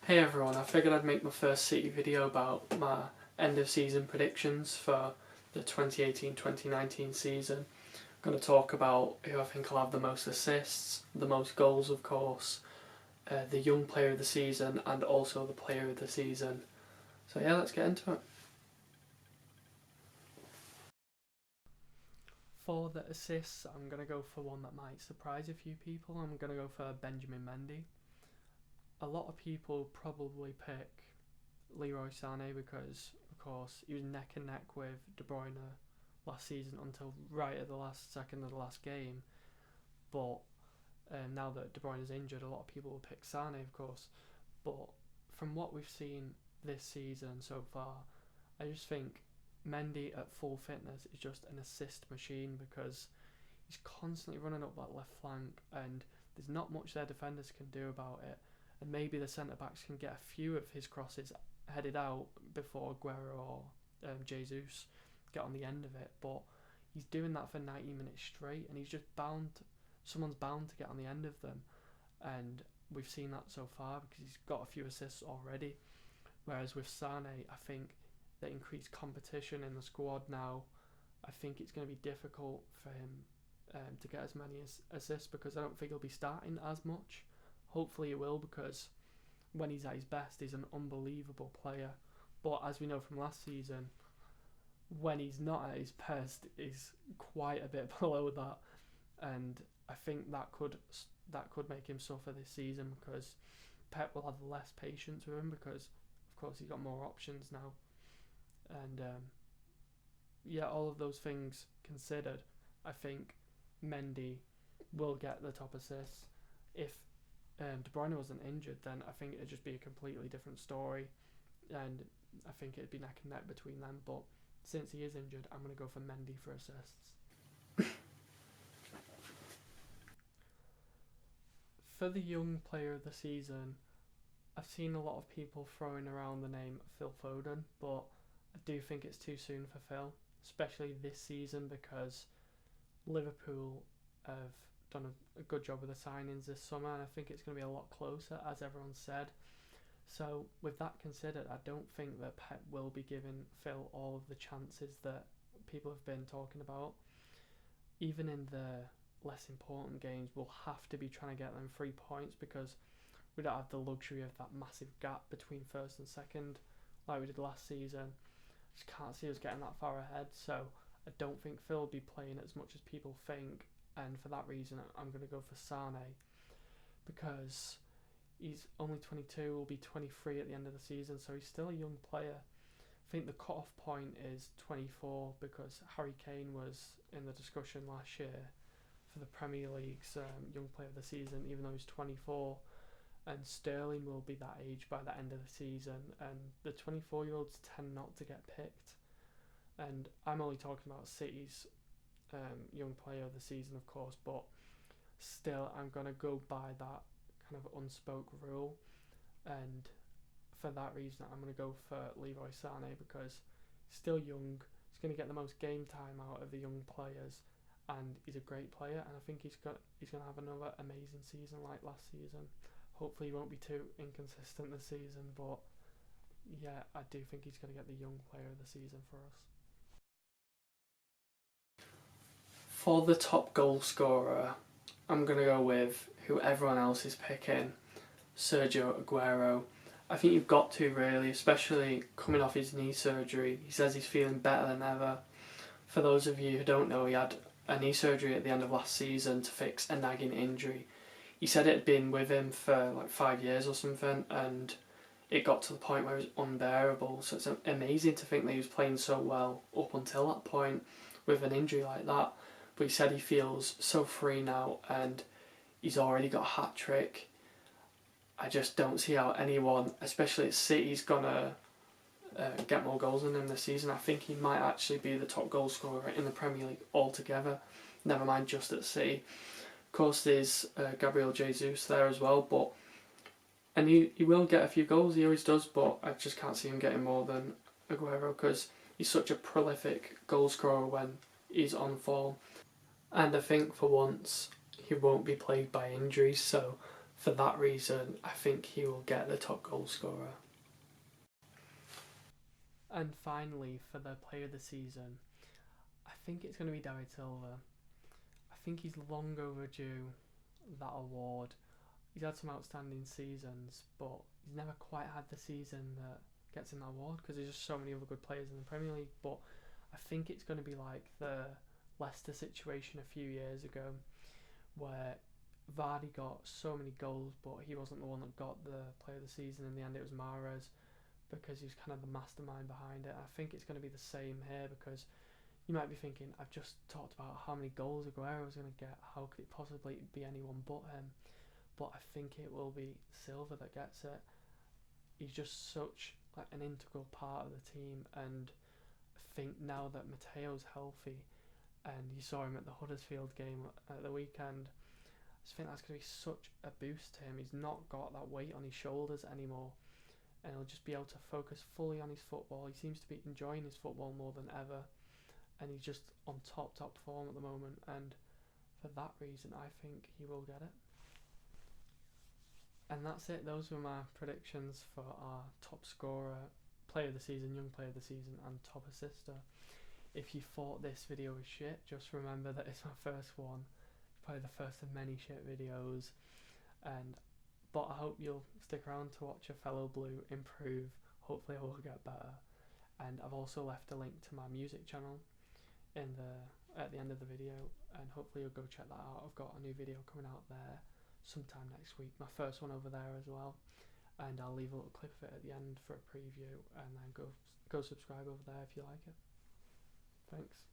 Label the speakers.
Speaker 1: Hey everyone, I figured I'd make my first City video about my end of season predictions for the 2018-2019 season. I'm going to talk about who I think will have the most assists, the most goals of course, the young player of the season and also the player of the season. So yeah, let's get into it. For the assists, I'm going to go for one that might surprise a few people. I'm going to go for Benjamin Mendy. A lot of people probably pick Leroy Sané because, of course, he was neck and neck with De Bruyne last season until right at the last second of the last game. But now that De Bruyne is injured, a lot of people will pick Sané, of course. But from what we've seen this season so far, I just think Mendy at full fitness is just an assist machine because he's constantly running up that left flank and there's not much their defenders can do about it. And maybe the centre-backs can get a few of his crosses headed out before Aguero or Jesus get on the end of it. But he's doing that for 90 minutes straight and he's just someone's bound to get on the end of them. And we've seen that so far because he's got a few assists already. Whereas with Sané, I think the increased competition in the squad now, I think it's going to be difficult for him to get as many assists because I don't think he'll be starting as much. Hopefully it will, because when he's at his best, he's an unbelievable player. But as we know from last season, when he's not at his best, he's quite a bit below that. And I think that could make him suffer this season because Pep will have less patience with him because, of course, he's got more options now. And all of those things considered, I think Mendy will get the top assists. If De Bruyne wasn't injured, then I think it'd just be a completely different story, and I think it'd be neck and neck between them. But since he is injured, I'm going to go for Mendy for assists. For the young player of the season, I've seen a lot of people throwing around the name Phil Foden, but I do think it's too soon for Phil, especially this season because Liverpool have done a good job with the signings this summer, and I think it's going to be a lot closer, as everyone said. So with that considered, I don't think that Pep will be giving Phil all of the chances that people have been talking about. Even in the less important games, we'll have to be trying to get them 3 points because we don't have the luxury of that massive gap between first and second like we did last season. Just can't see us getting that far ahead, so I don't think Phil will be playing as much as people think. And for that reason, I'm going to go for Sané because he's only 22, will be 23 at the end of the season, so he's still a young player. I think the cut-off point is 24 because Harry Kane was in the discussion last year for the Premier League's young player of the season, even though he's 24. And Sterling will be that age by the end of the season, and the 24-year-olds tend not to get picked. And I'm only talking about City's young player of the season, of course, but still I'm going to go by that kind of unspoke rule, and for that reason I'm going to go for Leroy Sané because he's still young, he's going to get the most game time out of the young players, and he's a great player, and I think he's going to have another amazing season like last season. Hopefully he won't be too inconsistent this season, but yeah, I do think he's going to get the young player of the season for us. For the top goal scorer, I'm going to go with who everyone else is picking, Sergio Aguero. I think you've got to really, especially coming off his knee surgery. He says he's feeling better than ever. For those of you who don't know, he had a knee surgery at the end of last season to fix a nagging injury. He said it had been with him for like 5 years or something, and it got to the point where it was unbearable. So it's amazing to think that he was playing so well up until that point with an injury like that. But he said he feels so free now and he's already got a hat-trick. I just don't see how anyone, especially at City, is going to get more goals than him this season. I think he might actually be the top goal scorer in the Premier League altogether, never mind just at City. Of course there's Gabriel Jesus there as well, and he will get a few goals, he always does, but I just can't see him getting more than Aguero because he's such a prolific goal scorer when he's on form. And I think for once he won't be plagued by injuries, so for that reason, I think he will get the top goal scorer. And finally, for the player of the season, I think it's going to be David Silva. I think he's long overdue that award. He's had some outstanding seasons, but he's never quite had the season that gets him that award because there's just so many other good players in the Premier League. But I think it's going to be like the Leicester situation a few years ago, where Vardy got so many goals, but he wasn't the one that got the player of the season. In the end, it was Mahrez, because he was kind of the mastermind behind it. I think it's going to be the same here, because you might be thinking, I've just talked about how many goals Aguero was going to get. How could it possibly be anyone but him? But I think it will be Silva that gets it. He's just such like an integral part of the team, and I think now that Mateo's healthy, and you saw him at the Huddersfield game at the weekend, I just think that's going to be such a boost to him. He's not got that weight on his shoulders anymore, and he'll just be able to focus fully on his football. He seems to be enjoying his football more than ever, and he's just on top form at the moment, and for that reason I think he will get it. And that's it. Those were my predictions for our top scorer, player of the season, young player of the season, and top assister. If you thought this video was shit, just remember that it's my first one. It's probably the first of many shit videos, but I hope you'll stick around to watch a fellow Blue improve. Hopefully I will get better. And I've also left a link to my music channel at the end of the video, and hopefully you'll go check that out. I've got a new video coming out there sometime next week, my first one over there as well, and I'll leave a little clip of it at the end for a preview, and then go subscribe over there if you like it. Thanks.